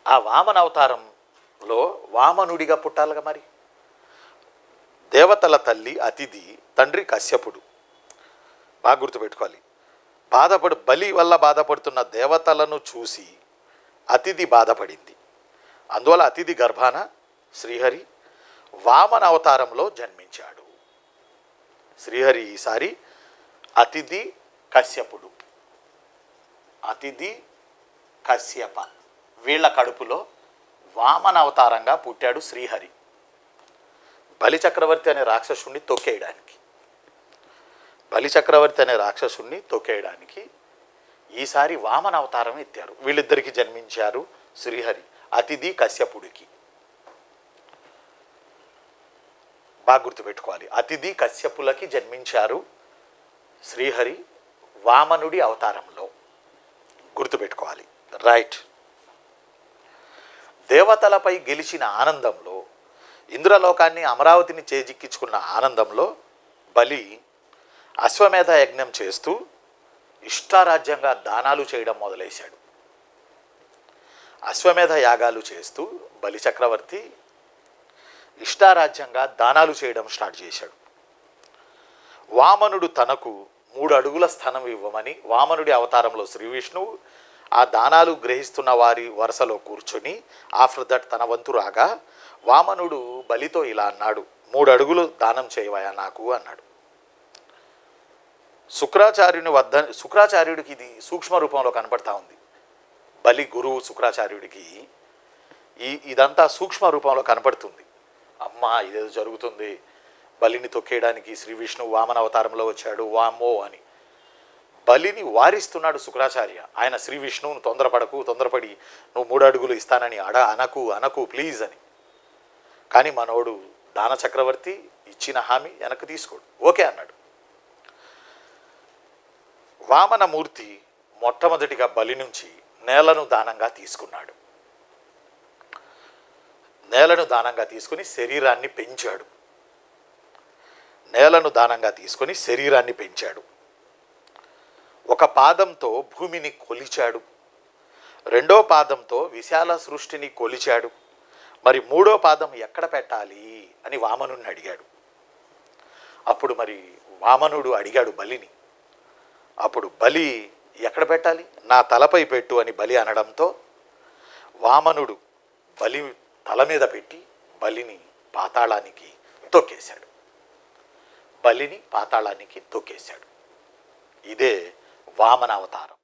ఆ వామన అవతారంలో వామనుడిగా పుట్టాలిగా మరి. దేవతల తల్లి అతిథి, తండ్రి కశ్యపుడు. బాగా గుర్తుపెట్టుకోవాలి. బలి వల్ల బాధపడుతున్న దేవతలను చూసి అతిథి బాధపడింది. అందువల్ల అతిథి గర్భాన శ్రీహరి వామన అవతారంలో జన్మించాడు. శ్రీహరి ఈసారి అతిథి కశ్యపుడు, అతిథి కశ్యప వీళ్ళ కడుపులో వామన అవతారంగా పుట్టాడు శ్రీహరి. బలిచక్రవర్తి అనే రాక్షసుణ్ణి తొక్కేయడానికి ఈసారి వామన అవతారం ఎత్తారు. వీళ్ళిద్దరికి జన్మించారు శ్రీహరి, అతిథి కశ్యపుడికి. బాగా గుర్తుపెట్టుకోవాలి. అతిథి కశ్యపులకి జన్మించారు శ్రీహరి వామనుడి అవతారంలో. గుర్తుపెట్టుకోవాలి. రైట్. దేవతలపై గెలిచిన ఆనందంలో, ఇంద్రలోకాన్ని అమరావతిని చేజిక్కించుకున్న ఆనందంలో బలి అశ్వమేధ యజ్ఞం చేస్తూ ఇష్టారాజ్యంగా దానాలు చేయడం మొదలేశాడు. అశ్వమేధ యాగాలు చేస్తూ బలి చక్రవర్తి ఇష్టారాజ్యంగా దానాలు చేయడం స్టార్ట్ చేశాడు. వామనుడు తనకు 3 అడుగుల స్థనం ఇవ్వమని వామనుడి అవతారంలో శ్రీ విష్ణువు ఆ దానాలు గ్రహిస్తున్న వారి వరుసలో కూర్చొని ఆఫ్టర్ దట్ తన వంతు రాగా వామనుడు బలితో ఇలా అన్నాడు, 3 అడుగులు దానం చేయవయా నాకు అన్నాడు. శుక్రాచార్యుడికి ఇది సూక్ష్మ రూపంలో కనపడతా ఉంది. బలి గురువు శుక్రాచార్యుడికి ఇదంతా సూక్ష్మ రూపంలో కనపడుతుంది. అమ్మా ఇదేదో జరుగుతుంది, బలిని తొక్కేయడానికి శ్రీ విష్ణువు వామన అవతారంలో వచ్చాడు, వామ్మో అని బలిని వారిస్తున్నాడు శుక్రాచార్య. ఆయన శ్రీ విష్ణువును తొందరపడి నువ్వు 3 అడుగులు ఇస్తానని అనకు ప్లీజ్ అని. కానీ మనోడు దాన చక్రవర్తి ఇచ్చిన హామీ వెనక్కి తీసుకోడు, ఓకే అన్నాడు. వామనమూర్తి మొట్టమొదటిగా బలి నుంచి నేలను దానంగా తీసుకున్నాడు. నేలను దానంగా తీసుకుని శరీరాన్ని పెంచాడు. ఒక పాదంతో భూమిని కొలిచాడు, 2వ పాదంతో విశాల సృష్టిని కొలిచాడు. మరి 3వ పాదం ఎక్కడ పెట్టాలి అని వామనుడిని అడిగాడు. అప్పుడు మరి వామనుడు అడిగాడు బలిని. అప్పుడు బలి ఎక్కడ పెట్టాలి, నా తలపై పెట్టు అని బలి అనడంతో వామనుడు బలి తల మీద పెట్టి బలిని పాతాళానికి తొక్కేశాడు. ఇదే వామన అవతారం.